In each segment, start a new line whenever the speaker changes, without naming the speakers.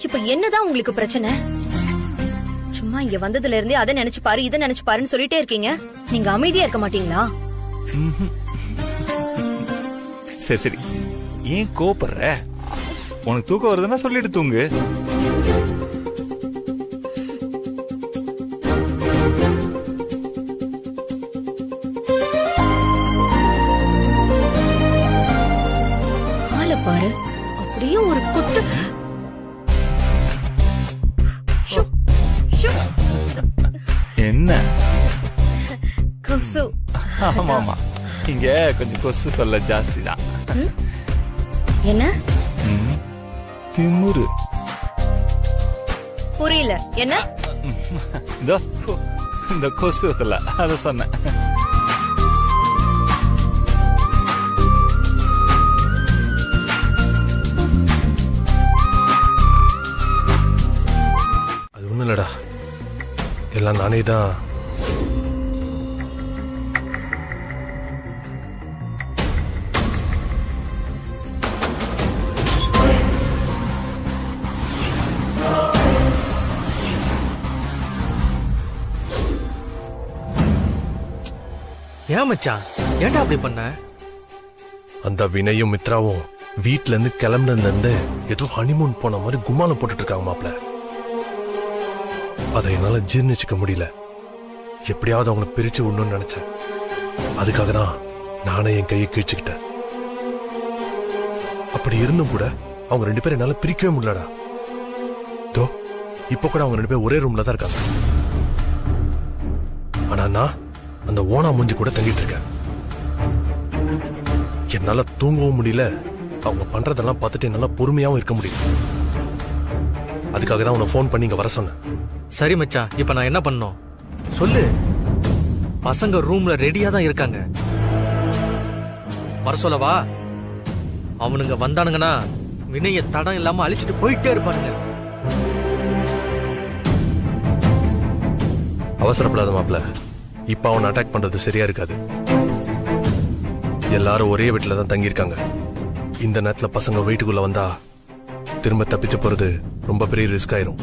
இப்ப என்னதான் உங்களுக்கு பிரச்சனை? சும்மா இங்க வந்ததுல இருந்தே அதை நினைச்சு பாரு இதை நினைச்சு பாருன்னு சொல்லிட்டே இருக்கீங்க. நீங்க அமைதியா இருக்க மாட்டீங்களா?
சரி சரி, ஏன் கோபப்படுற? உனக்கு தூக்கம் வருதுன்னா சொல்லிட்டு தூங்கு.
ஆள பாரு, அப்படியே ஒரு குத்து.
என்ன
கொசு?
ஆமா ஆமா, இங்க கொஞ்சம் கொசு தொல்லை ஜாஸ்தி தான்.
என்ன
திமுரு?
புரியல. என்ன?
இந்த கொசு தொல்லை, அத சொன்னேன்.
அது ஒண்ணும் இல்லடா, எல்லாம் நானே தான்.
ஏன் மச்சான், ஏன்டா அப்படி பண்ண?
அந்த வினயும் மித்ராவும் வீட்ல இருந்து கிளம்புனதுல இருந்து ஏதோ ஹனிமூன் போன மாதிரி கும்மாலம் போட்டுட்டு இருக்காங்க மாப்ள. அதை என்னால ஜீர்ணிச்சுக்க முடியல. எப்படியாவது அவங்கள பிரிச்சு விடணும்னு நினைச்சேன். அதுக்காக தான் நானே என் கையை கிழிச்சுக்கிட்டேன். அப்படி இருந்தும் கூட அவங்க 2 பேரும் என்னால பிரிக்கவே முடியலடா. தோ இப்ப கூட அவங்க 2 பேரும் ஒரே ரூம்ல தான் இருக்காங்க. ஆனா நான் அந்த ஓனா மூஞ்சி கூட தங்கிட்டு இருக்கேன். என்னால தூங்கவும் முடியல. அவங்க பண்றதெல்லாம் பார்த்துட்டு என்னால பொறுமையாவும் இருக்க முடியல. அதுக்காக தான் உன்னை போன் பண்ணி இங்க வர சொன்னேன்.
சரி மச்சான், இப்ப நான் என்ன பண்ணணும் சொல்லு. பசங்க ரூம்ல ரெடியா தான் இருக்காங்க. வர சொல்லவா? அவனுங்க வந்தானுங்கன்னா வினைய தடம் இல்லாம அழிச்சிட்டு போயிட்டே இருப்பானுங்க.
அவசரப்படாத மாப்ள, இப்ப அவன் அட்டாக் பண்றது சரியா இருக்காது. எல்லாரும் ஒரே வீட்டுல தான் தங்கியிருக்காங்க. இந்த நேரத்துல பசங்க வீட்டுக்குள்ள வந்தா திரும்ப தப்பிச்சு போறது ரொம்ப பெரிய ரிஸ்க் ஆயிரும்.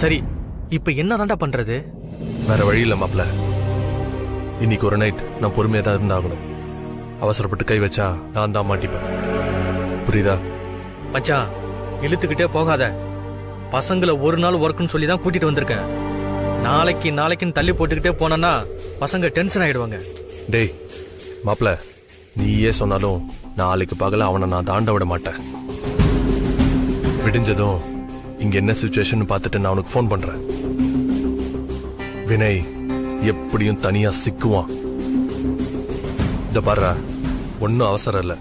சரி, இப்ப என்னதான்டா பண்றது?
வேற வழி இல்ல மாப்ள. இன்னைக்கு ஒரு நைட் நான் பொறுமையா தான் இருந்தாகணும். அவசரப்பட்டு கை வச்சா நான் தான் மாட்டிப்பேன். புரியுதா?
மச்சான், இழுத்துக்கிட்டே போகாத. பசங்களை ஒரு நாள் ஒர்க்குன்னு சொல்லி தான் கூட்டிட்டு வந்திருக்கேன். நாளைக்குன்னு தள்ளி போட்டுக்கிட்டே போனா பசங்க டென்ஷன் ஆயிடுவாங்க.
டேய் மாப்ள, நீயே சொன்னாலும் நாளைக்கு பகல அவனை நான் தாண்ட விட மாட்டேன். விடிஞ்சதும் இங்க என்ன சிச்சுவேஷன் பார்த்துட்டு நான் அவனுக்கு போன் பண்றேன். வினய் எப்படியும் தனியா சிக்குவான். இந்த பாரு, ஒன்னும் அவசரம் இல்ல.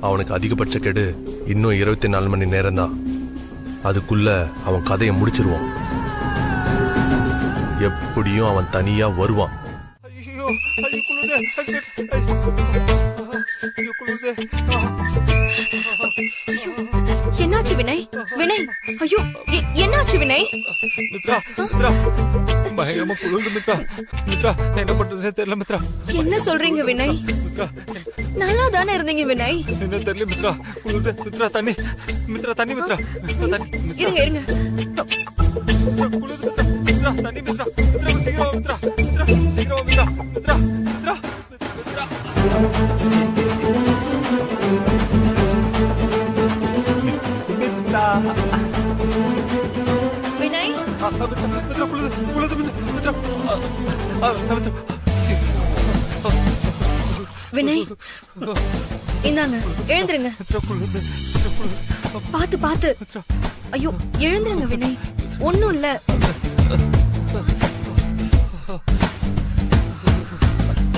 அவனுக்கு அதிகபட்ச கெடு இன்னும் 24 மணி நேரம் தான். அதுக்குள்ள அவன் கதையை முடிச்சிருவான். எப்படியும் அவன் தனியா வருவான்.
என்னாச்சு வினய்? வினய், ஐயோ என்னாச்சு வினய்?
மித்ரா மித்ரா, பயங்கரமா குளிருது மித்ரா. மித்ரா, என்ன பண்றதுன்னு தெரியல மித்ரா.
என்ன சொல்றீங்க வினய்?
மித்ரா,
நல்லா தானே இருந்தீங்க வினய்.
என்ன தெரியல மித்ரா, குளிருது மித்ரா. தண்ணி மித்ரா, தண்ணி மித்ரா.
இருங்க இருங்க.
குளிருது மித்ரா, தண்ணி மித்ரா. மித்ரா, சீக்கிரம் மித்ரா. மித்ரா, சீக்கிரம் மித்ரா. மித்ரா, மித்ரா, மித்ரா.
வினய்,
மித்ரா, குளிருது மித்ரா.
வினய், இந்தாங்க எழுந்துருங்க. பாத்து பாத்து. ஐயோ எழுந்துருங்க வினய், ஒண்ணும் இல்ல.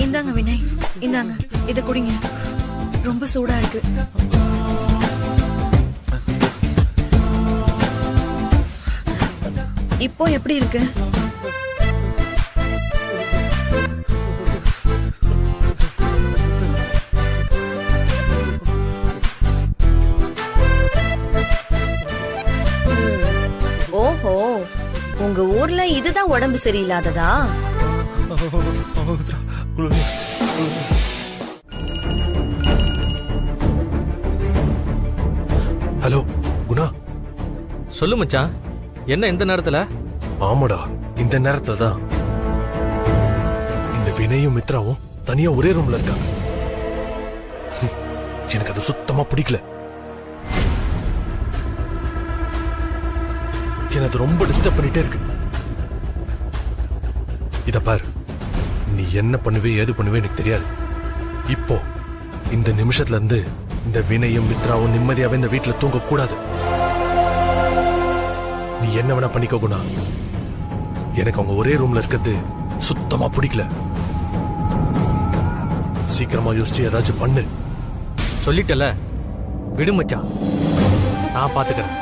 இந்தாங்க வினய், இந்தாங்க இத குடிங்க. ரொம்ப சூடா இருக்கு. இப்போ எப்படி இருக்கு? ஓஹோ, உங்க ஊர்ல இதுதான் உடம்பு சரியில்லாததா?
ஹலோ குணா,
சொல்லு மச்சான், என்ன இந்த நேரத்துல?
ஆமாடா, இந்த நேரத்துல தான் இந்த வினயும் மித்ராவும் தனியா ஒரே ரூம்ல இருக்காங்க. எனக்கு அது சுத்தமா பிடிக்கல. எனக்கு அது ரொம்ப டிஸ்டர்ப் பண்ணிட்டே இருக்கு. இத பாரு, நீ என்ன பண்ணுவே ஏது பண்ணுவே எனக்கு தெரியாது. இப்போ இந்த நிமிஷத்துல இருந்து இந்த வினயும் மித்ராவும் நிம்மதியாவே இந்த வீட்டுல தூங்க கூடாது. நீ என்ன வேணா பண்ணிக்கோ குணா. எனக்கு அவங்க ஒரே ரூம்ல இருக்கிறது சுத்தமா பிடிக்கல. சீக்கிரமா யோசிச்சு ஏதாச்சும் பண்ணு.
சொல்லிட்டல, விடு மச்சான், நான் பாத்துக்கிறேன்.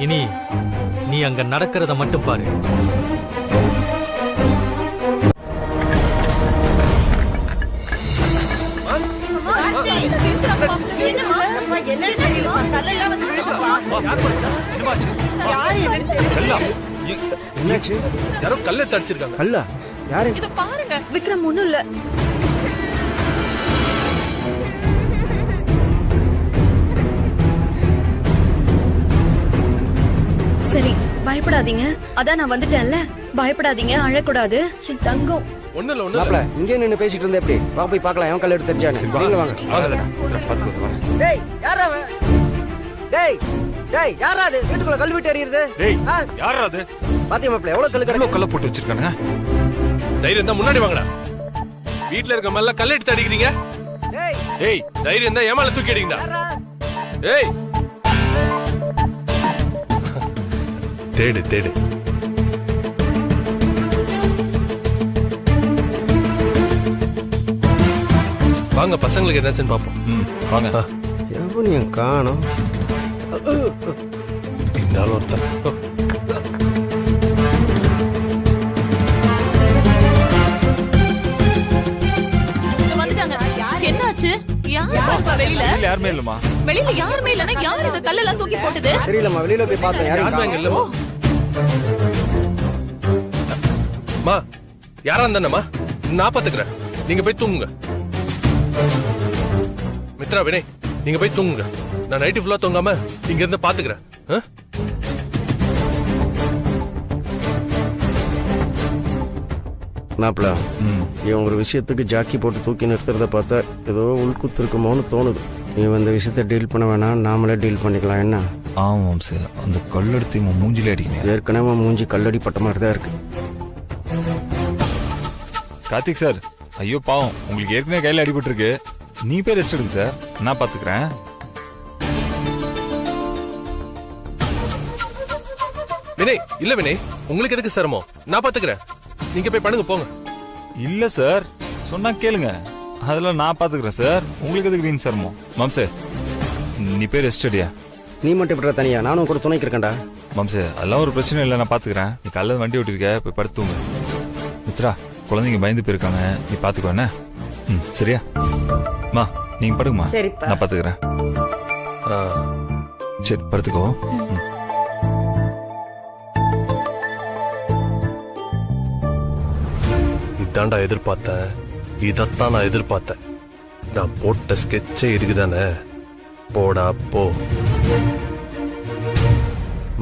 இனி நீ அங்க நடக்கிறத மட்டும் பாரு.
என்னாச்சு? யாரோ கல்ல தடிச்சிருக்காங்க.
கல்லா? யாரு?
இத பாருங்க. விக்ரம் ஒண்ணும் இல்ல. சரி, பயப்படாதீங்க. அதான் நான் வந்துட்டேன்ல. பயப்படாதீங்க, அழக்கூடாது. என் தங்கம்.
ஒண்ணு இல்ல,
மாப்ள, இங்கே நின்னு பேசிட்டு இருந்த எப்படி? வா போய் பார்க்கலாம். எவன் கல்ல எடுத்து தெரிஞ்சானு. நீங்க வாங்க.
டேய், யாரா அவன்? டேய், டேய், யாரா அது? வீட்டுக்குள்ள கல் விட்டு எறியுது.
டேய், யாரா அது?
பாத்தியா மாப்ள, எவ்வளவு கல் கிடக்கு?
கல்ல போட்டு வச்சிருக்கானுங்க.
தைரியம் தான் முன்னாடி வாங்கடா. வீட்டுல இருக்க மேல கல்ல எடுத்து அடிக்கிறீங்க.
டேய்,
ஏய், தைரியம் தான் ஏமால தூக்கி அடிங்கடா.
யாரா?
ஏய், தேடு தேடு. வாங்க, பசங்களுக்கு என்னாச்சுன்னு பாப்போம்.
வாங்க.
எவனையும் காணோம்.
இந்த ஆள் ஒருத்தன்.
வந்துட்டாங்க. என்னாச்சு? யாருப்பா வெளியில?
யாருமே இல்லம்மா.
வெளியில யாருமே இல்லன்னா யார் இந்த கல்லெல்லாம் தூக்கி போட்டது?
தெரியலம்மா, வெளியில போய் பார்த்தேன். யாரையும்
யாருமே அங்க
காணோம்.
இல்லம்மா. மா, யாரா இருந்தானம்மா? நான் பாத்துக்கிறேன். நீங்க போய் தூங்குங்க. மித்ரா, வினய், நீங்க போய் தூங்குங்க. நான் நைட்டு ஃபுல்லா தூங்காம இங்க இருந்து பாத்துக்கிறேன்.
மாப்ள, இவன் ஒரு விஷயத்துக்கு ஜாக்கி போட்டு தூக்கி நிறுத்துறத பார்த்தா ஏதோ உள்குத்து இருக்குமோன்னு தோணுது. இவன் இந்த விஷயத்த டீல் பண்ண வேணாம், நாமளே டீல் பண்ணிக்கலாம். என்ன?
ஆமாம் சார், அந்த கல்லெடுத்து மூஞ்சில அடிக்கணும்.
ஏற்கனவே மூஞ்சி கல்லடி பட்ட மாதிரி தான் இருக்கு.
கார்த்திக் சார், ஐயோ பாவம், உங்களுக்கு ஏற்கனவே கையில அடிபட்டு இருக்கு. நீ போய் ரெஸ்ட் எடுங்க சார், நான் பாத்துக்கிறேன்.
வினய், இல்ல வினய், உங்களுக்கு எதுக்கு சிரமம்? நான் பாத்துக்கிறேன். நீங்க போய் பண்ணுங்க, போங்க.
இல்ல சார், சொன்னா கேளுங்க. அதெல்லாம் நான் பாத்துக்கிறேன் சார். உங்களுக்கு எதுக்கு வீண் சிரமம்? மாம்சே, நீ போய் ரெஸ்ட் அடியா.
நீ மட்டும் இப்படி தனியா? நானும் கூட துணைக்கு இருக்கேன்டா.
மாம்சே, அதெல்லாம் ஒரு பிரச்சனை இல்லை, நான் பாத்துக்கிறேன். நீ காலைல வண்டி ஓட்டிருக்க, போய் படுத்துங்க. மித்ரா, குழந்தைங்க பயந்து போயிருக்காங்க, நீ பாத்துக்கோ என்ன? சரியா? மா, நீங்க படுங்கம்மா, நான் பாத்துக்கிறேன். சரி, படுத்துக்கோ.
இதாண்டா எதிர்பார்த்தேன். இதத்தான் நான் எதிர்பார்த்தேன். நான் போட்ட ஸ்கெட்சே இருக்குதானே? போடா போ.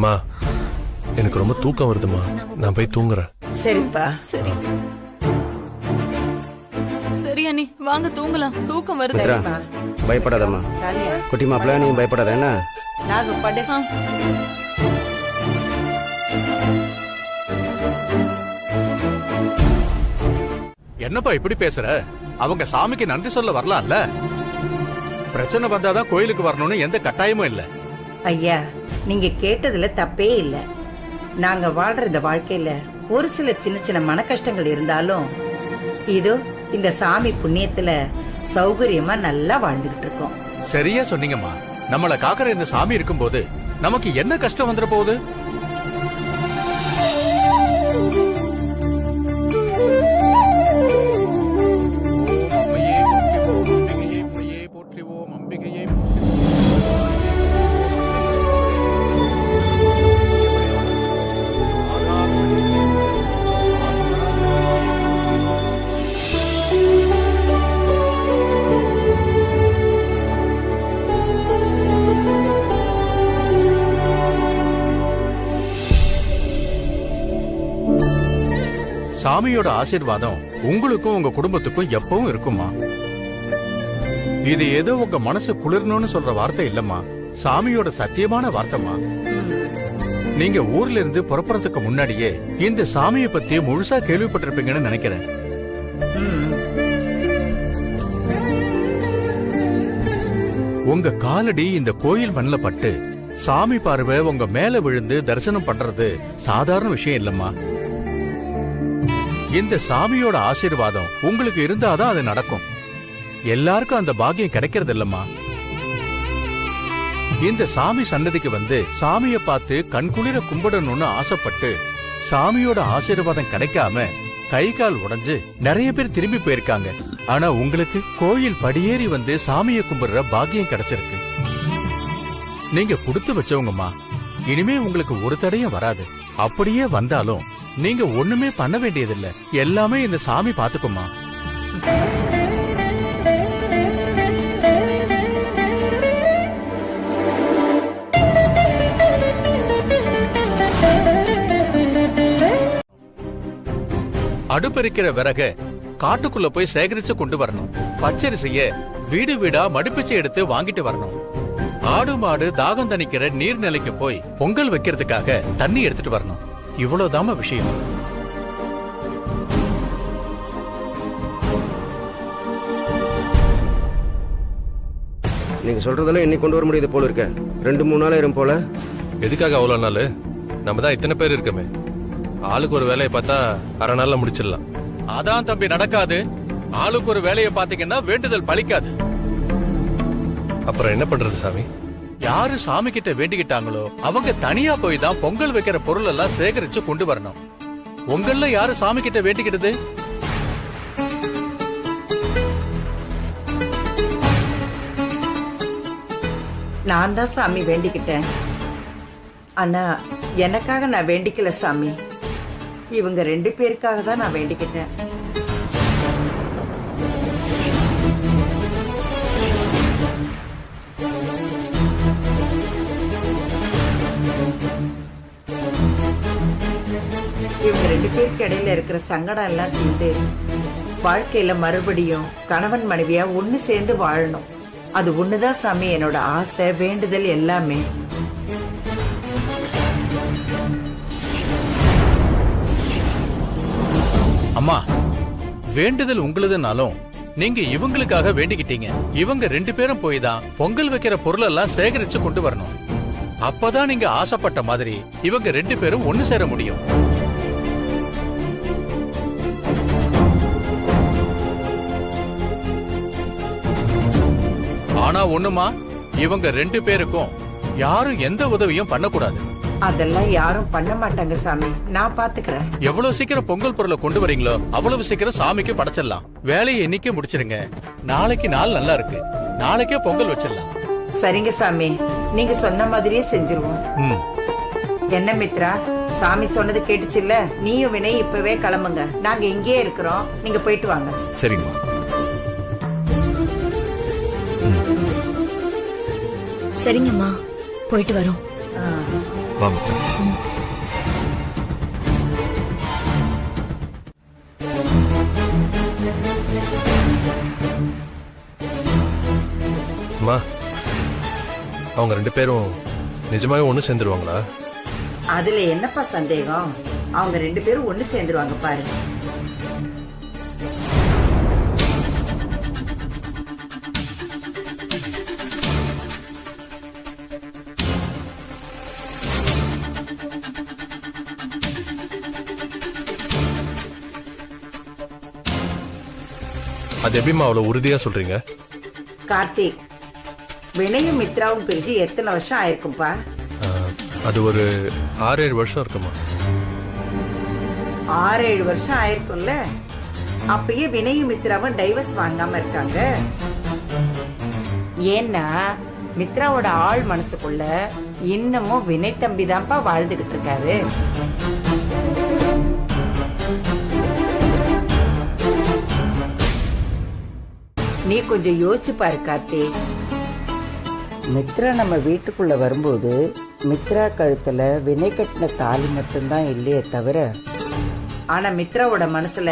மா, எனக்கு ரொம்ப தூக்கம் வருதுமா, நான் போய் தூங்குறேன்.
சரிப்பா.
சரி சரி அண்ணி, வாங்க தூங்கலாம். தூக்கம் வருது.
மித்ரா, பயப்படாதம்மா.
தாலியா,
குட்டி மாப்பிள்ள, நீ பயப்படாத என்ன?
நாகு படு.
என்னப்பா இப்படி பேசுற? அவங்க சாமிக்கு நன்றி சொல்ல வரலாம்ல. பிரச்சனை வந்தாதான் கோயிலுக்கு வரணும்னு எந்த கட்டாயமும் இல்ல.
ஐயா, நீங்க கேட்டதுல தப்பே இல்ல. நாங்க வாழ்ற இந்த வாழ்க்கையில ஒரு சில சின்ன சின்ன மன கஷ்டங்கள் இருந்தாலும் இதோ இந்த சாமி புண்ணியத்துல சௌகரியமா நல்லா வாழ்ந்துகிட்டு இருக்கோம்.
சரியா சொன்னீங்கம்மா. நம்மள காக்கிற இந்த சாமி இருக்கும்போது நமக்கு என்ன கஷ்டம் வந்துட போகுது? சாமியோட ஆசீர்வாதம் உங்களுக்கும் உங்க குடும்பத்துக்கும் எப்பவும் இருக்குமா. இது ஏதோ உங்க மனசு குளிரணும்னு சொல்ற வார்த்தை இல்லம்மா, சாமியோட சத்தியமான வார்த்தைமா. நீங்க ஊர்ல இருந்து புறப்படுறதுக்கு முன்னாடியே இந்த சாமியை பத்தி முழுசா கேள்விப்பட்டிருப்பீங்கன்னு நினைக்கிறேன். உங்க காலடி இந்த கோயில் மண்ணில் பட்டு சாமி பார்வை உங்க மேல விழுந்து தரிசனம் பண்றது சாதாரண விஷயம் இல்லம்மா. இந்த சாமியோட ஆசீர்வாதம் உங்களுக்கு இருந்தாதான் அது நடக்கும். எல்லாருக்கும் அந்த பாக்கியம் கிடைக்கிறது இல்லம்மா. இந்த சாமி சன்னதிக்கு வந்து சாமியை பார்த்து கண்குளிர கும்பிடணும்னு ஆசைப்பட்டு சாமியோட ஆசீர்வாதம் கிடைக்காம கை கால் உடைஞ்சு நிறைய பேர் திரும்பி போயிருக்காங்க. ஆனா உங்களுக்கு கோயில் படியேறி வந்து சாமியை கும்பிடுற பாக்கியம் கிடைச்சிருக்கு. நீங்க கொடுத்து வச்சவங்கம்மா. இனிமே உங்களுக்கு ஒரு தடையும் வராது. அப்படியே வந்தாலும் நீங்க ஒண்ணுமே பண்ண வேண்டியதில்லை, எல்லாமே இந்த சாமி பாத்துக்குமா. அடுப்பெரிக்கிற விறக காட்டுக்குள்ள போய் சேகரிச்சு கொண்டு வரணும். பச்சரிசிய வீடு வீடா மடிப்பிச்சு எடுத்து வாங்கிட்டு வரணும். ஆடு மாடு தாகம் தணிக்கிற நீர்நிலைக்கு போய் பொங்கல் வைக்கிறதுக்காக தண்ணி எடுத்துட்டு வரணும். இவ்வளவுதாம விஷயம்.
நீங்க சொல்றதெல்லாம் இன்னைக்கு கொண்டு வர முடியுது போல இருக்க. 2-3 நாளாயிரம் போல.
எதுக்காக அவ்வளவு நாள்? நம்ம தான் இத்தனை பேர் இருக்கமே. ஆளுக்கு ஒரு வேலையை பார்த்தா அரை நாள்ல முடிச்சிடலாம்.
அதான் தம்பி நடக்காது. ஆளுக்கு ஒரு வேலையை பாத்தீங்கன்னா வேண்டுதல் பலிக்காது.
அப்புறம் என்ன பண்றது சாமி?
யாரு சாமி கிட்ட வேண்டிக்கிட்டாங்களோ அவங்க தனியா போய் தான் பொங்கல் வைக்கிற பொருள் எல்லாம் சேகரிச்சு கொண்டு வரணும். உங்கள யாரு சாமி கிட்ட வேண்டிக்கிட்டது?
நான் தான் சாமி வேண்டிக்கிட்டேன். ஆனா எனக்காக நான் வேண்டிக்கல சாமி. இவங்க 2 பேருக்காக தான் நான் வேண்டிக்கிட்டேன். இவங்க 2 பேருக்கு இடையில இருக்கிற சங்கடம் எல்லாம் தீர்ந்து வாழ்க்கையில மறுபடியும் கணவன் மனைவியா ஒண்ணு சேர்ந்து வாழணும். அது ஒண்ணுதான் சாமி என்னோட ஆசை, வேண்டுதல் எல்லாமே.
அம்மா, வேண்டுதல் உங்களுதுனாலும் நீங்க இவங்களுக்காக வேண்டிக்கிட்டீங்க. இவங்க 2 பேரும் போய் தான் பொங்கல் வைக்கிற பொருள் எல்லாம் சேகரிச்சு கொண்டு வரணும். அப்பதான் நீங்க ஆசைப்பட்ட மாதிரி இவங்க 2 பேரும் ஒண்ணு சேர முடியும். ஆனா ஒண்ணுமா, இவங்க 2 பேருக்கும் யாரும் எந்த உதவியும் பண்ணக்கூடாது.
அதெல்லாம் யாரும் பண்ண மாட்டாங்க சாமி, நான் பாத்துக்கிறேன்.
எவ்வளவு சீக்கிரம் பொங்கல் பொருளை கொண்டு வரீங்களோ அவ்வளவு சீக்கிரம் சாமிக்கு படைச்சிடலாம். வேலையை இன்னைக்கே முடிச்சிருங்க. நாளைக்கு நாள் நல்லா இருக்கு, நாளைக்கே பொங்கல் வச்சிடலாம்.
சரிங்க சாமி, நீங்க சொன்ன மாதிரியே செஞ்சிருவோம். என்ன மித்ரா, சாமி சொன்னது கேட்டுச்சுல்ல? நீயும் வினய் இப்பவே கிளம்புங்க. நாங்க இங்கேயே இருக்கிறோம், நீங்க போயிட்டு வாங்க.
சரிங்கம்மா.
சரிங்கம்மா, போயிட்டு வரோம்.
வா மித்ரா.
அம்மா, அவங்க 2 பேரும் நிஜமாவே ஒண்ணு சேர்ந்துருவாங்களா?
அதுல என்னப்பா சந்தேகம்? அவங்க 2 பேரும் ஒண்ணு சேர்ந்துருவாங்க பாரு.
அது எப்படிமா அவ்வளவு உறுதியா சொல்றீங்க?
கார்த்திக், வினயும் மித்ராவும் பிரிஞ்சு எத்தனை வருஷம் ஆயிருக்கும்பா?
அது ஒரு 6-7 வருஷம் இருக்குமா.
6-7 வருஷம் ஆயிருக்கும்ல. அப்பயே வினயும் மித்ராவும் டைவர்ஸ் வாங்காம இருக்காங்க. ஏன்னா மித்ராவோட ஆள் மனசுக்குள்ள இன்னமும் வினய் தம்பி தான்ப்பா வாழ்ந்துகிட்டு இருக்காரு. நீ கொஞ்சம் யோசிச்சு பாரு கார்த்திக். மித்ரா நம்ம வீட்டுக்குள்ள வரும்போது மித்ரா கழுத்துல வினை கட்டின தாலி மட்டும்தான் இல்லையே தவிர ஆனா மித்ராவோட மனசுல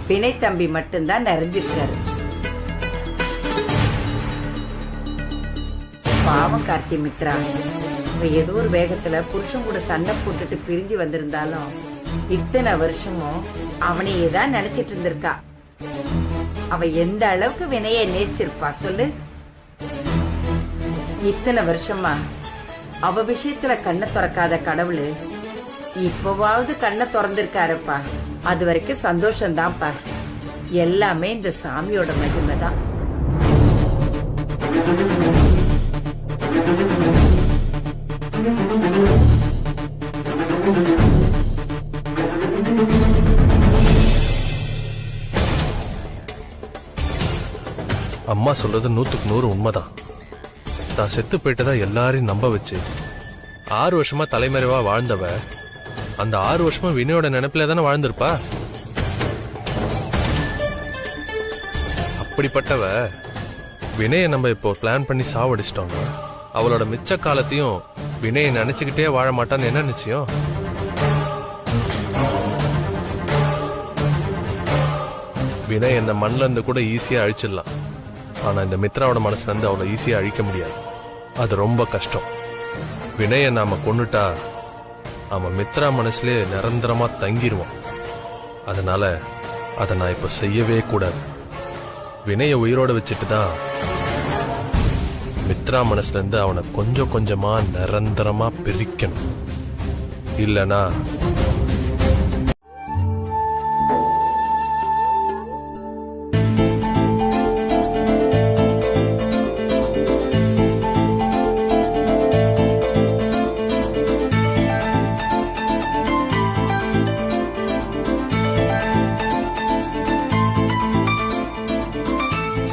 வினய் தம்பி மட்டும்தான் நிறைஞ்சிருக்காரு. பாவம் கார்த்தி மித்ரா, ஏதோ ஒரு வேகத்துல புருஷன் கூட சண்டை போட்டுட்டு பிரிஞ்சு வந்திருந்தாலும் இத்தனை வருஷமும் அவனையே தான் நினைச்சிட்டு இருந்திருக்கா. அவ எந்த அளவுக்கு வினையை நேசிச்சிருப்பா சொல்லு. இத்தனை வருஷமா அவ விஷயத்துல கண்ணை திறக்காத கடவுள் இப்பவாவது கண்ணை திறந்திருக்காருப்பா. அது வரைக்கும் சந்தோஷம்தான்ப்பா. எல்லாமே இந்த சாமியோட மகிமை தான்.
அம்மா சொல்றது 100% உண்மைதான். தான் செத்து போயிட்டதா எல்லாரையும் நம்ப வச்சு 6 வருஷமா தலைமறைவா வாழ்ந்தவ அந்த 6 வருஷமா வினயோட நினைப்பில தானே வாழ்ந்திருப்பா. அப்படிப்பட்டவ வினய நம்ம இப்போ பிளான் பண்ணி சாவடிச்சிட்டோங்க. அவளோட மிச்ச காலத்தையும் வினயை நினைச்சுக்கிட்டே வாழ மாட்டான்னு என்ன நிச்சயம்? வினய் இந்த மண்ணில இருந்து கூட ஈஸியா அழிச்சிடலாம். ஆனா இந்த மித்ராவோட மனசுல இருந்து அவளை ஈஸியா அழிக்க முடியாது. அது ரொம்ப கஷ்டம். வினய நாம கொன்னுட்டா அவன் மித்ரா மனசுலயே நிரந்தரமா தங்கிடுவான். அதனால அதை நான் இப்ப செய்யவே கூடாது. வினய உயிரோட வச்சுட்டு தான் மித்ரா மனசுல இருந்து அவனை கொஞ்சம் கொஞ்சமா நிரந்தரமா பிரிக்கணும். இல்லனா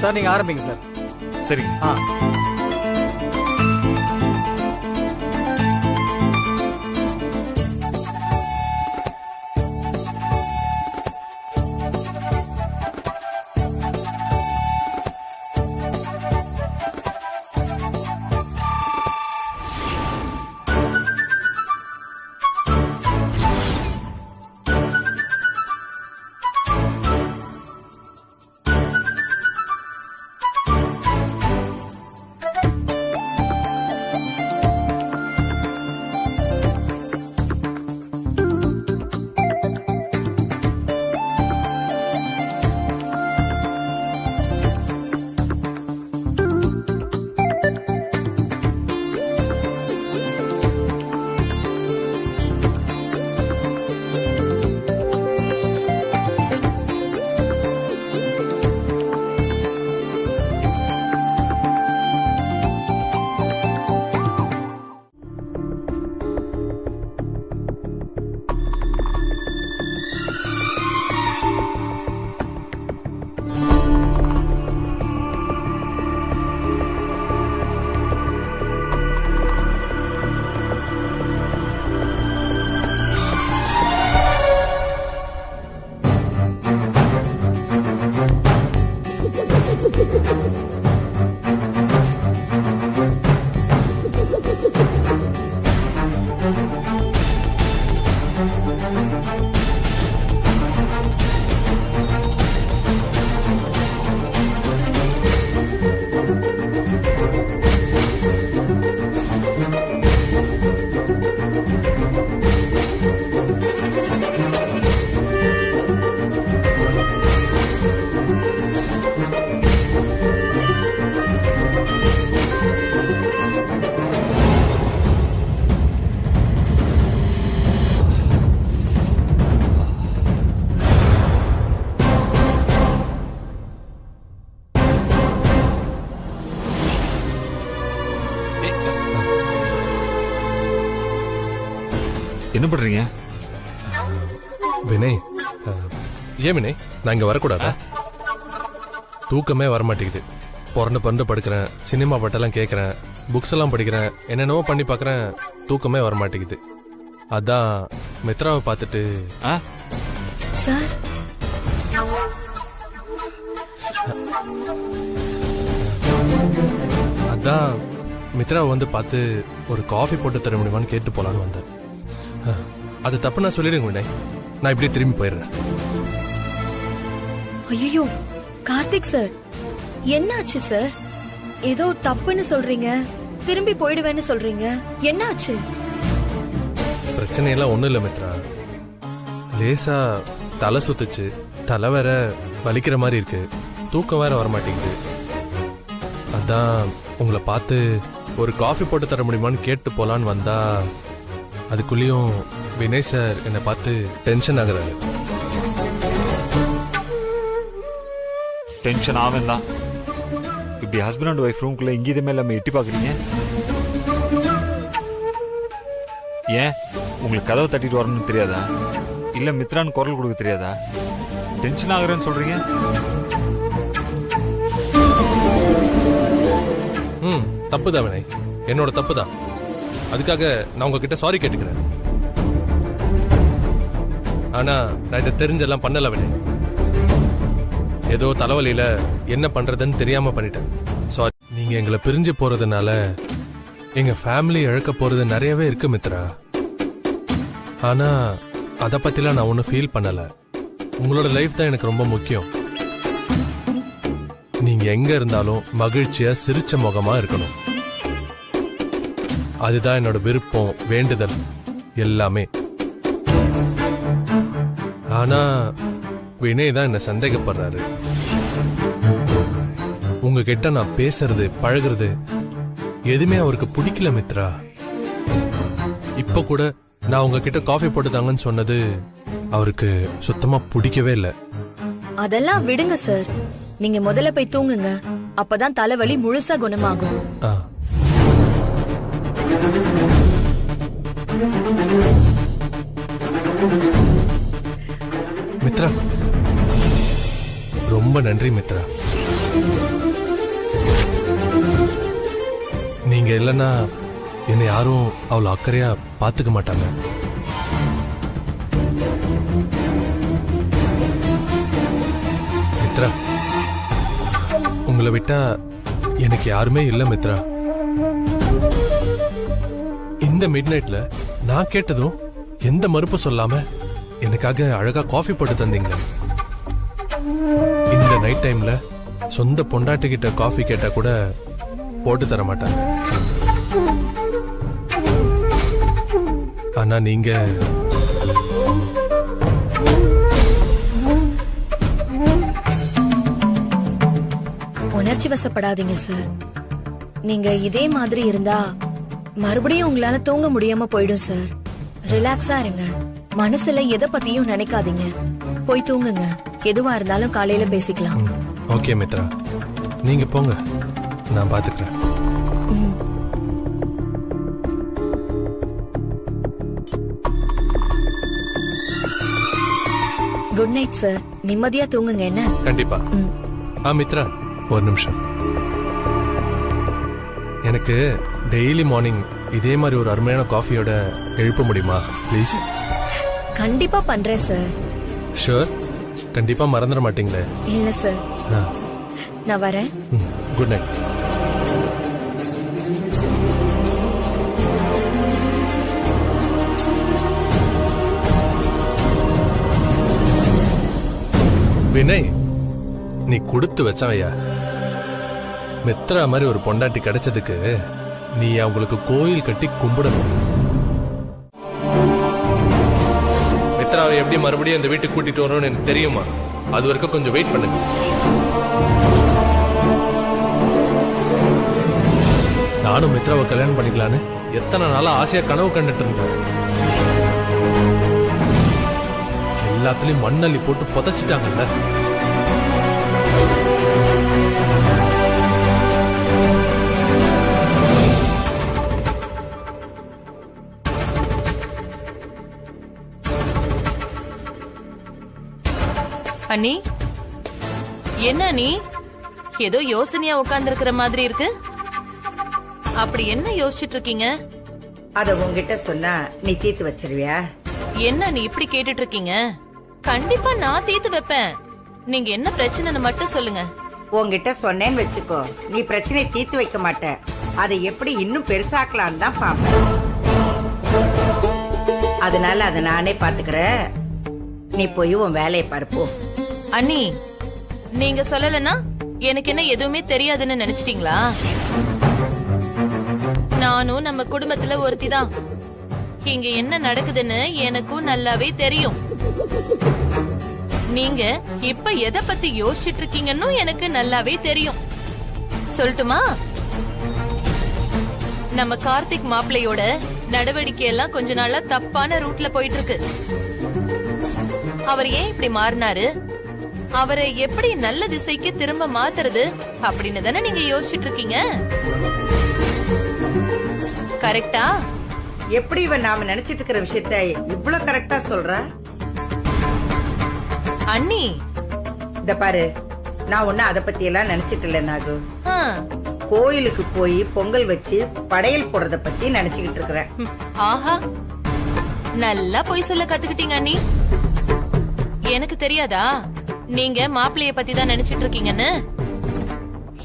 சார் நீங்க ஆரம்பிங்க சார்.
சரிங்க. என்ன பண்றீங்க?
வினய், ஏன் வினய் நான் இங்க வரக்கூடாதா? தூக்கமே வரமாட்டேங்குது. பிறந்து படுக்கிறேன், சினிமா பாட்டெல்லாம் கேட்கறேன், புக்ஸ் எல்லாம் படிக்கிறேன், என்னென்னவோ பண்ணி பாக்குறேன், தூக்கமே வரமாட்டேங்குது. அதான் மித்ராவை பார்த்துட்டு
சார்
அதான் மித்ராவை வந்து பார்த்து ஒரு காஃபி போட்டு தர முடியுமான்னு கேட்டு போலான்னு வந்தேன். அது தப்பு நான் சொல்லிடுங்க வினய். நான் இப்படியே திரும்பி போயிடுறேன்.
ஐயோ கார்த்திக் சார், என்னாச்சு சார்? ஏதோ தப்புன்னு சொல்றீங்க, திரும்பி போயிடுவேன்னு சொல்றீங்க, என்னாச்சு?
பிரச்சனை எல்லாம் ஒண்ணும் இல்ல மித்ரா. லேசா தலை சுத்துச்சு, தலை வேற வலிக்கிற மாதிரி இருக்கு, தூக்கம் வேற வர மாட்டேங்குது. அதான் உங்களை பார்த்து ஒரு காஃபி போட்டு தர முடியுமான்னு கேட்டு போலான்னு வந்தா, அதுக்குள்ளேயும் வினய் சார் என்னை பார்த்து டென்ஷன் ஆகுறாரு.
டென்ஷன் ஆவேன் தான். இப்படி ஹஸ்பண்ட் அண்ட் ஒய்ஃப் ரூம்குள்ள இங்கீதமே இல்லாம எட்டி பாக்குறீங்க. ஏன் உங்களுக்கு கதவை தட்டிட்டு வரணும்னு தெரியாதா? இல்ல மித்ரான்னு குரல் கொடுக்க தெரியாதா? டென்ஷன் ஆகுறேன்னு சொல்றீங்க.
தப்புதான் வினய், என்னோட தப்புதான். அதுக்காக நான் உங்ககிட்ட சாரி கேட்டுக்கிறேன். ஆனா நான் இதை தெரிஞ்செல்லாம் பண்ணல வினய். ஏதோ தலைவலியில என்ன பண்றதுன்னு தெரியாம பண்ணிட்டேன். சாரி. நீங்க எங்களை பிரிஞ்சு போறதுனால எங்க ஃபேமிலி இழக்க போறது நிறையவே இருக்கு மித்ரா. ஆனா அத பத்திலாம் நான் ஒன்னும் ஃபீல் பண்ணல. உங்களோட லைஃப் தான் எனக்கு ரொம்ப முக்கியம். நீங்க எங்க இருந்தாலும் மகிழ்ச்சியா சிரிச்ச முகமா இருக்கணும். அதுதான் என்னோட விருப்பம், வேண்டுதல் எல்லாமே. ஆனா வினய் தான் என்ன சந்தேகப்படுறாரு. உங்ககிட்ட நான் பேசுறது பழகுறது எதுவுமே அவருக்கு பிடிக்கல மித்ரா. இப்ப கூட நான் உங்ககிட்ட காஃபி போட்டுதாங்கன்னு சொன்னது அவருக்கு சுத்தமா பிடிக்கவே இல்லை.
அதெல்லாம் விடுங்க சார், நீங்க முதல்ல போய் தூங்குங்க, அப்பதான் தலைவலி முழுசா குணமாகும்.
மித்ரா, ரொம்ப நன்றி மித்ரா. நீங்க இல்லைன்னா என்னை யாரும் அவ்வளவு அக்கறையா பாத்துக்க மாட்டாங்க. மித்ரா, உங்களை விட்டா எனக்கு யாருமே இல்ல மித்ரா. இந்த மிட் நைட்ல நான் கேட்டதும் எந்த மறுப்பு சொல்லாம எனக்காக அழகா காஃபி போட்டு தந்தீங்க. இந்த நைட் டைம்ல சொந்த பொண்டாட்டி கிட்ட காஃபி கேட்டா கூட போட்டு தர மாட்டாங்க. ஆனா நீங்க
உணர்ச்சி வசப்படாதீங்க சார். நீங்க இதே மாதிரி இருந்தா மறுபடியும் உங்களால தூங்க முடியாம போயிடும் சார். ரிலாக்ஸா இருங்க, மனசுல எதை பத்தியும் நினைக்காதீங்க, போய் தூங்குங்க. எதுவா இருந்தாலும் காலையில பேசிக்கலாம்.
ஓகே மித்ரா, நீங்க போங்க, நான் பாத்துக்கிறேன்.
குட் நைட் சார், நிம்மதியா தூங்குங்க. என்ன?
கண்டிப்பா. மித்ரா, ஒரு நிமிஷம். எனக்கு டெய்லி மார்னிங் இதே மாதிரி ஒரு அருமையான காஃபியோட எழுப்ப முடியுமா ப்ளீஸ்?
கண்டிப்பா பண்றேன் சார்.
ஷூர்? கண்டிப்பா மறந்துட மாட்டீங்களே?
இல்ல சார், நான் வரேன்.
Good night. வினய், நீ கொடுத்து வச்சவையா. மித்ரா மாதிரி ஒரு பொண்டாட்டி கிடைச்சதுக்கு நீ அவங்களுக்கு கோயில் கட்டி கும்பிடணும். மித்ராவை எப்படி மறுபடியும் இந்த வீட்டுக்கு கூட்டிட்டு வரணும்னு எனக்கு தெரியுமா? அது வரைக்கும் கொஞ்சம் வெயிட் பண்ணுங்க. நானும் மித்ராவை கல்யாணம் பண்ணிக்கலான்னு எத்தனை நாளா ஆசையா கனவு கண்டுட்டு இருந்தேன். எல்லாத்துலயும் மண்ணள்ளி போட்டு புதைச்சிட்டாங்கல்ல.
அண்ணி, என்ன நீ ஏதோ யோசனையா உட்கார்ந்து இருக்கிற மாதிரி இருக்கு? அப்படி என்ன யோசிச்சுட்டு இருக்கீங்க?
அத உங்ககிட்ட சொன்னா நீ தீர்த்து வச்சிருவியா?
என்ன நீ இப்படி கேட்டுட்டு இருக்கீங்க? கண்டிப்பா நான் தீர்த்து வைப்பேன். நீங்க என்ன பிரச்சனைன்னு மட்டும் சொல்லுங்க.
உங்ககிட்ட சொன்னேன்னு வச்சுக்கோ, நீ பிரச்சனை தீர்த்து வைக்க மாட்ட, அதை எப்படி இன்னும் பெருசாக்கலான்னு தான் பாப்பேன். அதனால அதை நானே பாத்துக்கிறேன். நீ போய் உன் வேலையை பார்ப்போ.
அண்ணி, நீங்க சொல்லலன்னா எனக்கு என்ன எதுவுமே தெரியாதுன்னு நினைச்சிட்டீங்களா? நானும் நம்ம குடும்பத்துல ஒருத்திதான். இங்க என்ன நடக்குதுன்னு எனக்கும் நல்லாவே தெரியும். நீங்க இப்ப எதை பத்தி யோசிச்சுட்டு இருக்கீங்கன்னு எனக்கு நல்லாவே தெரியும். சொல்லட்டுமா? நம்ம கார்த்திக் மாப்பிள்ளையோட நடவடிக்கை எல்லாம் கொஞ்ச நாளா தப்பான ரூட்ல போயிட்டு இருக்கு. அவர் ஏன் இப்படி மாறினாரு, அவரை எப்படி நல்ல திசைக்கு திரும்ப மாத்துறது அப்படின்னு தானே நீங்க யோசிச்சுட்டு இருக்கீங்க. கரெக்டா?
எப்படி இவன் நாம நினைச்சிட்டு இருக்கிற விஷயத்த இவ்வளவு கரெக்டா சொல்றா?
அண்ணி,
இந்த பாரு, நான் ஒண்ணு அத பத்தி எல்லாம் நினைச்சிட்டு இல்ல நாகு.
ஆ,
கோயிலுக்கு போய் பொங்கல் வச்சு படையல் போடுறத பத்தி நினைச்சுக்கிட்டு இருக்கிறேன்.
ஆஹா, நல்லா பொய் சொல்ல கத்துக்கிட்டீங்க அண்ணி. எனக்கு தெரியாதா நீங்க மாப்பிள்ளைய பத்தி தான் நினைச்சிட்டு இருக்கீங்கன்னு?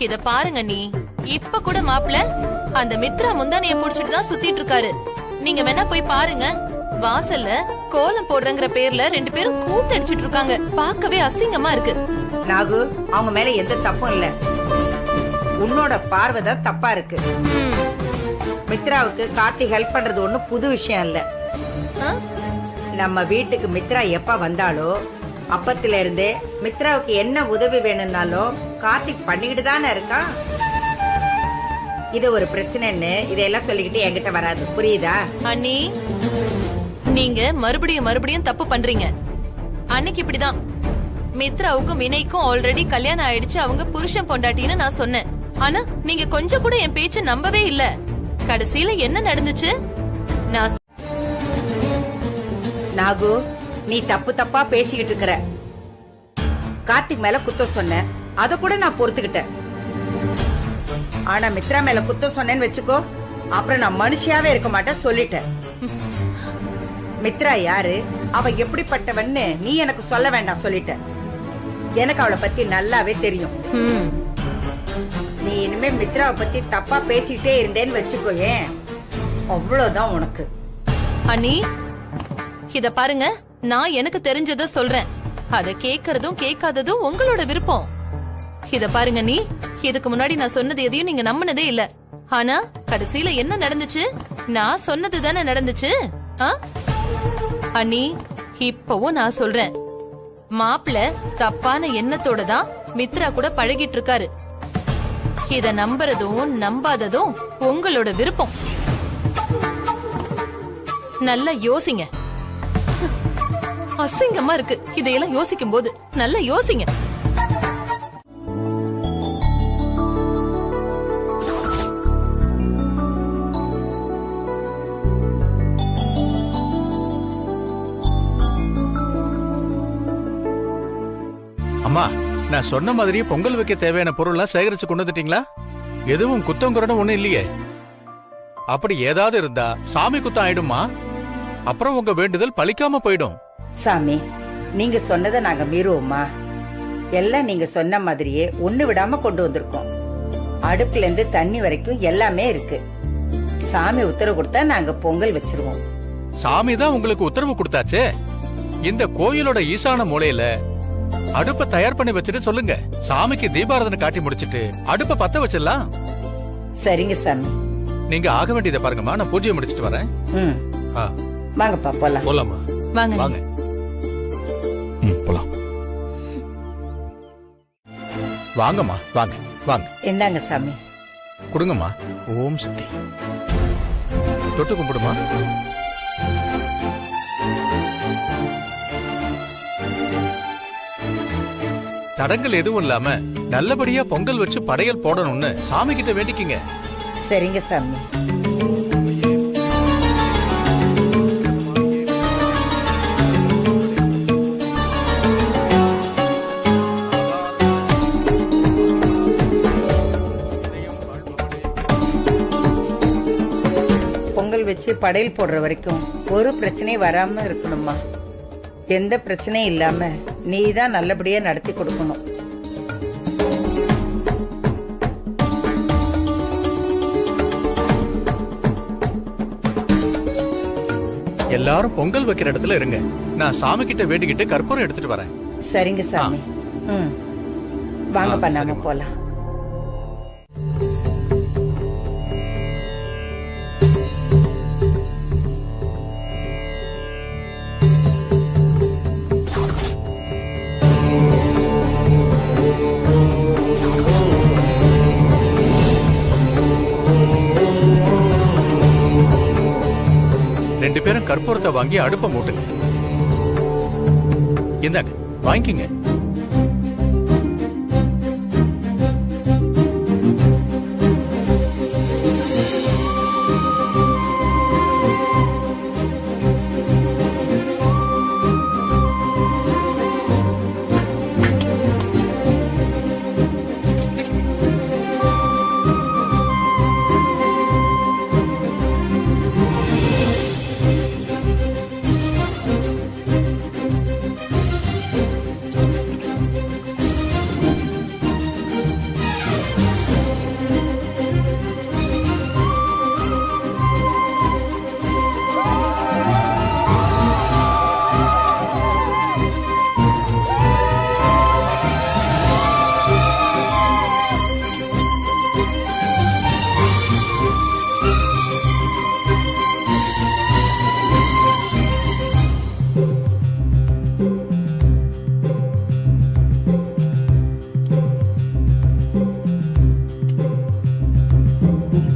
இத பாருங்க நீ, இப்ப கூட மாப்பிள்ள அந்த மித்ரா முந்தானைய புடிச்சிட்டு தான் சுத்திட்டு இருக்காரு. நீங்க வேணா போய் பாருங்க. வாசல்ல கோலம் போடுறங்கிற பேர்ல 2 பேரும் கூத்தடிச்சிட்டு இருக்காங்க. பார்க்கவே அசிங்கமா இருக்கு.
நாகு, அவங்க மேல எந்த தப்பும் இல்ல, உன்னோட பார்வைதான் தப்பா இருக்கு. மித்ராவுக்கு கார்த்திக் ஹெல்ப் பண்றது ஒண்ணும் புது விஷயம் இல்ல. நம்ம வீட்டுக்கு மித்ரா எப்ப வந்தாலோ அப்பத்துல இருந்தே மித்ராவுக்கு என்ன உதவி வேணும்னாலும் கார்த்திக் பண்ணிக்கிட்டு தானே இருக்கான். இது ஒரு பிரச்சனைன்னு இதெல்லாம் சொல்லிக்கிட்டு என்கிட்ட வராது, புரியுதா?
அண்ணி, நீங்க மறுபடியும் தப்பு பண்றீங்க. அன்னைக்கு இப்படிதான் மித்ராவுக்கும் வினய்க்கும் ஆல்ரெடி கல்யாணம் ஆயிடுச்சு, அவங்க புருஷன் பொண்டாட்டின்னு நான் சொன்னேன். ஆனா நீங்க கொஞ்சம் கூட என் பேச்ச நம்பவே இல்ல. கடைசியில என்ன நடந்துச்சு? நான்
நாகு, நீ தப்பு தப்பா பேசிக்கிட்டு இருக்கிற. கார்த்திக் மேல குத்தம் சொன்ன, அத கூட நான் பொறுத்துக்கிட்டேன். ஆனா மித்ரா மேல குத்தம் சொன்னேன்னு வச்சுக்கோ, அப்புறம் நான் மனுஷியாவே இருக்க மாட்டேன் சொல்லிட்டேன். மித்ரா யாரு, அவ எப்படிப்பட்டவன்னு நீ எனக்கு சொல்ல வேண்டாம் சொல்லிட்ட. எனக்கு அவளை பத்தி நல்லாவே தெரியும். நீ இனிமே மித்ராவை பத்தி தப்பா பேசிட்டே இருந்தேன்னு வச்சுக்கோ, ஏன் அவ்வளவுதான் உனக்கு.
அண்ணி, இத பாருங்க, நான் எனக்கு தெரிஞ்சத சொல்றேன். அத கேக்குறதும் கேட்காததும் உங்களோட விருப்பம். இத பாருங்க நீ, இதுக்கு முன்னாடி நான் சொன்னது எதையும் நீங்க நம்பினதே இல்ல. ஆனா கடைசியில என்ன நடந்துச்சு? நான் சொன்னது தானே நடந்துச்சு. அண்ணி, இப்பவும் நான் சொல்றேன், மாப்பிள்ள தப்பான எண்ணத்தோட தான் மித்ரா கூட பழகிட்டு இருக்காரு. இத நம்புறதும் நம்பாததும் உங்களோட விருப்பம். நல்லா யோசிங்க. அசிங்கமா இருக்கு இதையெல்லாம் யோசிக்கும் போது. நல்லா யோசிங்க.
அம்மா, நான் சொன்ன மாதிரியே பொங்கல் வைக்க தேவையான பொருள்லாம் சேகரிச்சு கொண்டு வந்துட்டீங்களா? எதுவும் குத்தம் குறணும் ஒண்ணும் இல்லையே. அப்படி ஏதாவது இருந்தா சாமி குத்தம் ஆயிடுமா, அப்புறம் உங்க வேண்டுதல் பலிக்காம போயிடும்.
சாமி, நீங்க சொன்னதை நாங்க மீறுவோமா? எல்லாம் நீங்க சொன்ன மாதிரியே ஒண்ணு விடாம கொண்டு வந்திருக்கோம். அடுப்புல இருந்து தண்ணி வரைக்கும் எல்லாமே இருக்கு. சாமி உத்தரவு கொடுத்தா நாங்க பொங்கல் வச்சிருவோம்.
சாமி தான் உங்களுக்கு உத்தரவு கொடுத்தாச்சே. இந்த கோயிலோட ஈசான மூலையில அடுப்ப தயார் பண்ணி வச்சுட்டு சொல்லுங்க. சாமிக்கு தீபாராதனை காட்டி முடிச்சிட்டு அடுப்ப பத்த வச்சிடலாம்.
சரிங்க சாமி.
நீங்க ஆக வேண்டியதை பாருங்கம்மா, நான் பூஜையை முடிச்சிட்டு வரேன்.
வாங்கப்பா போலாம்.
போலாமா?
வாங்க
வாங்க.
போலாம்.
வாங்கம்மா, வாங்க வாங்க.
என்னங்க சாமி?
கொடுங்கம்மா. ஓம் சக்தி. தொட்டு கும்பிடுமா. தடங்கள் எதுவும் இல்லாம நல்லபடியா பொங்கல் வச்சு படையல் போடணும்னு சாமி கிட்ட வேண்டிக்கிங்க.
சரிங்க சாமி. பொங்கல் வச்சு படையல் போடுற வரைக்கும் ஒரு பிரச்சனையும் வராம இருக்கணுமா? எந்த பிரச்சனையும் இல்லாம நீ தான் நல்லபடியா நடத்தி கொடுக்கணும்.
எல்லாரும் பொங்கல் வைக்கிற இடத்துல இருங்க. நான் சாமி கிட்ட வேண்டிக்கிட்டு கற்பூரம் எடுத்துட்டு வரேன்.
சரிங்க சாமி. வாங்கப்பா நாம
சரிம்மா.
போலாம்.
ரெண்டு பேரும் கற்பூரத்தை வாங்கி அடுப்ப மூட்டுங்க. இந்தாங்க வாங்கிக்கங்க.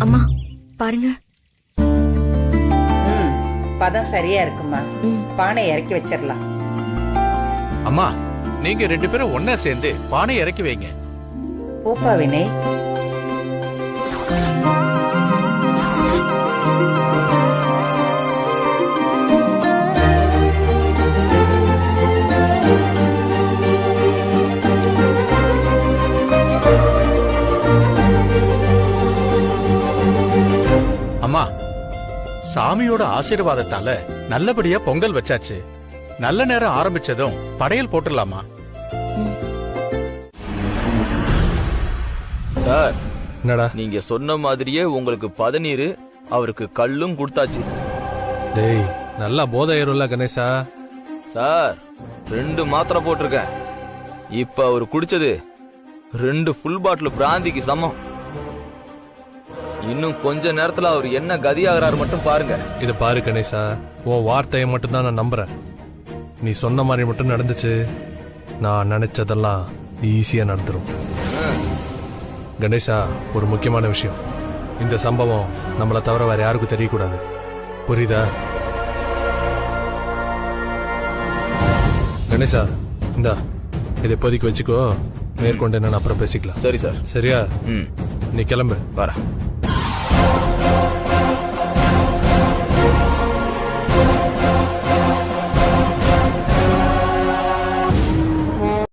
அம்மா பாருங்க.
பதம் சரியா இருக்குமா? பானை இறக்கி வச்சிடலாம்.
அம்மா நீங்க ரெண்டு பேரும் ஒன்னா சேர்ந்து பானை இறக்கி வைங்க.
பூப்பா வினய்.
அம்மா சாமியோட ஆசீர்வாதத்தால நல்லபடியா பொங்கல் வச்சாச்சு. நல்ல நேரம் ஆரம்பிச்சதும் படையல் போட்டுடலாமா?
சார்
என்னடா
நீங்க சொன்ன மாதிரியே உங்களுக்கு பதநீர் அவருக்கு கல்லும் கொடுத்தாச்சு.
டேய் நல்லா போதை ஏறும்ல கணேசா.
சார் 2 மாத்திரை போட்டிருக்கேன். இப்ப அவர் குடிச்சது 2 ஃபுல் பாட்டில் பிராந்திக்கு சமம். இன்னும் கொஞ்ச நேரத்துல அவர் என்ன கதியாகிறாரு மட்டும் பாருங்க.
இத பாரு கணேசா, உன் வார்த்தையை மட்டும் தான் நான் நம்புறேன். நீ சொன்ன மாதிரி மட்டும் நடந்துச்சு, நான் நினைச்சதெல்லாம் ஈஸியா நடந்துரும். கணேசா, ஒரு முக்கியமான விஷயம், இந்த சம்பவம் நம்மளை தவிர வேற யாருக்கும் தெரியக்கூடாது. புரியுதா? கணேசா, இந்தா இதை இப்போதைக்கு வச்சுக்கோ. மேற்கொண்டு என்னன்னு அப்புறம் பேசிக்கலாம்.
சரி சார்.
சரியா? நீ கிளம்பு.
வரேன்.